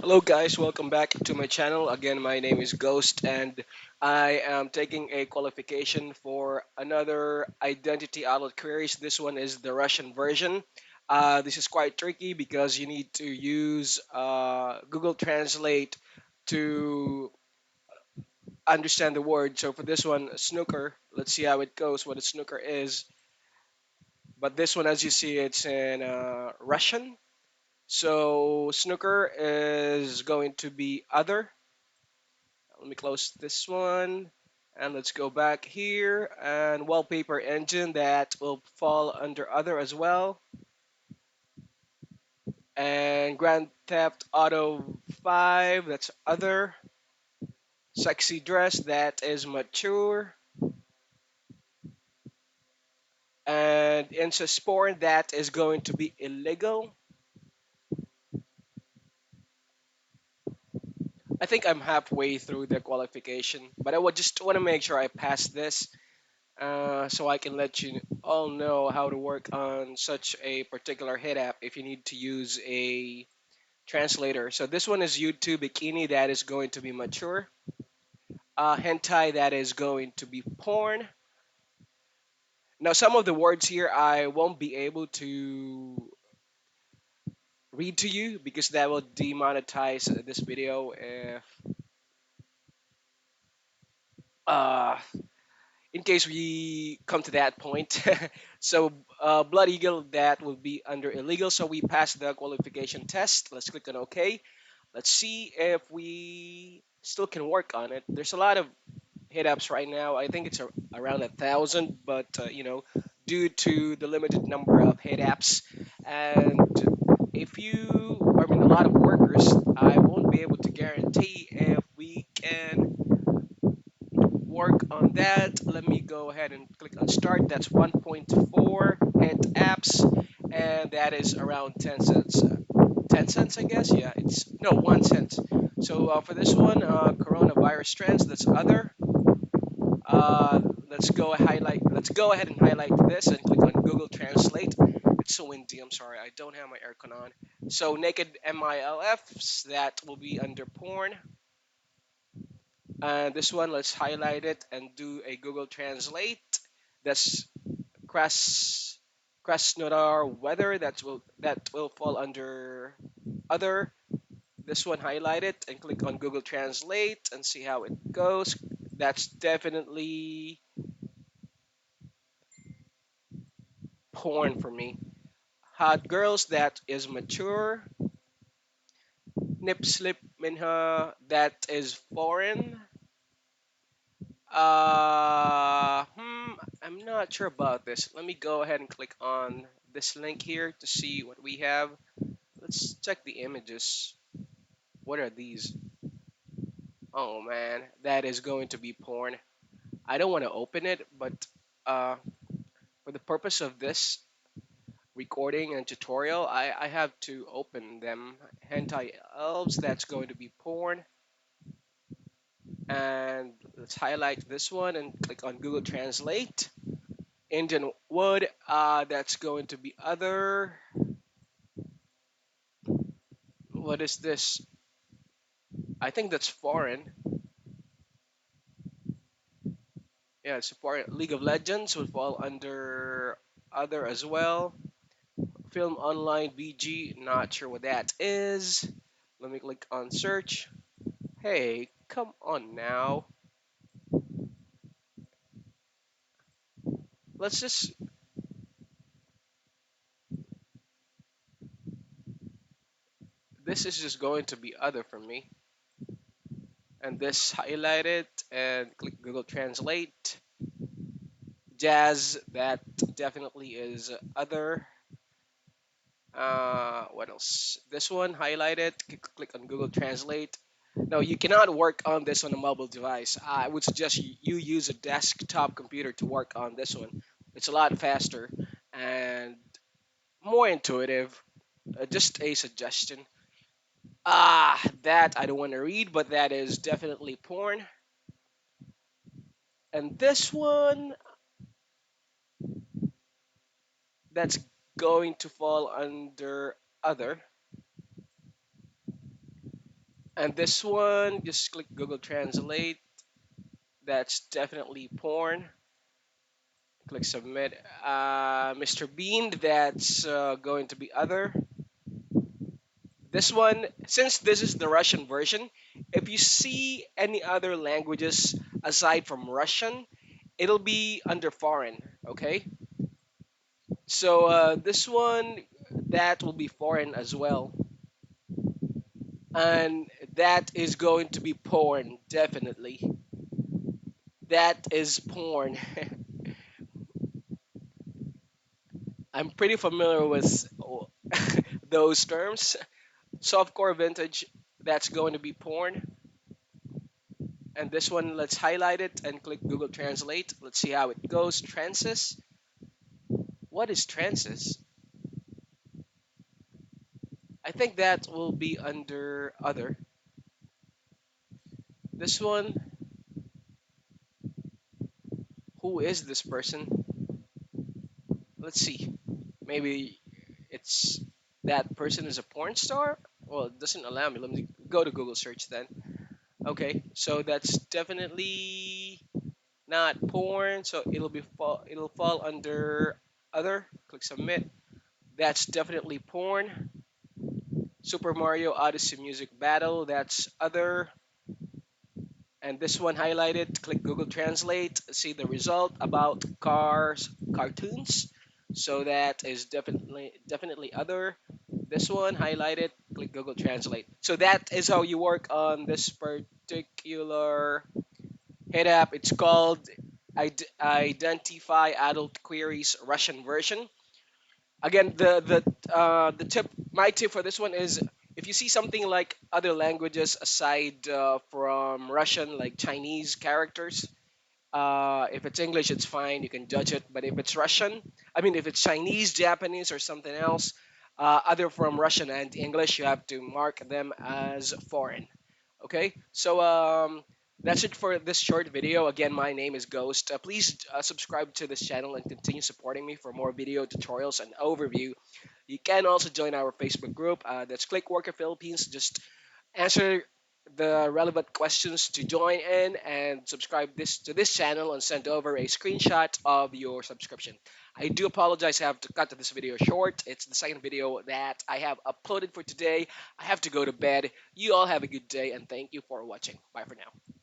Hello guys, welcome back to my channel. Again, my name is Ghost and I am taking a qualification for another identity outlet queries. This one is the Russian version. This is quite tricky because you need to use Google Translate to understand the word. So for this one, snooker, let's see how it goes, what a snooker is. But this one, as you see, it's in Russian. So snooker is going to be other. Let me close this one and let's go back here, and wallpaper engine, that will fall under other as well, and Grand Theft Auto 5, that's other, sexy dress, that is mature, and incest porn, that is going to be illegal. I think I'm halfway through the qualification, but I would just want to make sure I pass this so I can let you all know how to work on such a particular hit app if you need to use a translator. So this one is YouTube bikini, that is going to be mature. Hentai, that is going to be porn. Now some of the words here I won't be able to read to you because that will demonetize this video if uh, in case we come to that point. So Blood Eagle, that will be under illegal. So we passed the qualification test. Let's click on OK. Let's see if we still can work on it. There's a lot of hit ups right now. I think it's around 1,000, but due to the limited number of hit apps, and if you, I mean, a lot of workers, I won't be able to guarantee if we can work on that. Let me go ahead and click on start. That's 1.4 hit apps, and that is around 10 cents. 10 cents, I guess. Yeah, it's no 1 cent. So for this one, coronavirus trends, that's other. Uh, let's go ahead and highlight this and click on Google Translate. It's so windy. I'm sorry. I don't have my aircon on. So naked MILFs, that will be under porn. And this one, let's highlight it and do a Google Translate. That's Kras Krasnodar weather. That will fall under other. This one, highlight it and click on Google Translate and see how it goes. That's definitely porn for me. Hot girls, that is mature. Nip slip minha, that is foreign. I'm not sure about this. Let me go ahead and click on this link here to see what we have. Let's check the images. What are these? Oh man, that is going to be porn. I don't want to open it, but uh, for the purpose of this recording and tutorial, I have to open them. Hentai elves, that's going to be porn. And let's highlight this one and click on Google Translate. Indian wood, that's going to be other. What is this? I think that's foreign. Yeah, it's foreign. League of Legends would fall under other as well. Film online BG, not sure what that is. Let me click on search. Hey, come on now. Let's just, this is just going to be other for me. And this, highlight it and click Google Translate. Jazz, that definitely is other. What else? This one, highlight it, click on Google Translate. No, you cannot work on this on a mobile device. I would suggest you use a desktop computer to work on this one. It's a lot faster and more intuitive. Just a suggestion. That I don't want to read, but that is definitely porn. And this one, that's going to fall under other. And this one, just click Google Translate. That's definitely porn. Click submit. Mr. Bean, that's going to be other. This one, since this is the Russian version, if you see any other languages aside from Russian, it'll be under foreign, okay? So this one, that will be foreign as well. And that is going to be porn, definitely. That is porn. I'm pretty familiar with those terms. Softcore vintage, that's going to be porn. And this one, let's highlight it and click Google Translate. Let's see how it goes. Trances. What is trances? I think that will be under other. This one, who is this person? Let's see. Maybe it's that person is a porn star? Well, it doesn't allow me. Let me go to Google search then. Okay, so that's definitely not porn. So it'll fall under other. Click submit. That's definitely porn. Super Mario Odyssey Music Battle, that's other. And this one highlighted, click Google Translate, see the result about cars, cartoons. So that is definitely other. This one highlighted, click Google Translate. So that is how you work on this particular hit app. It's called Identify Adult Queries Russian version. Again, the tip, my tip for this one is if you see something like other languages aside from Russian, like Chinese characters, if it's English, it's fine, you can judge it. But if it's Russian, I mean, if it's Chinese, Japanese, or something else, other from Russian and English, you have to mark them as foreign. Okay, so that's it for this short video. Again, my name is Ghost. Please subscribe to this channel and continue supporting me for more video tutorials and overview. You can also join our Facebook group. That's ClickWorker Philippines. Just answer the relevant questions to join in and subscribe this to this channel and send over a screenshot of your subscription. I do apologize, I have to cut this video short. It's the second video that I have uploaded for today. I have to go to bed. You all have a good day and thank you for watching. Bye for now.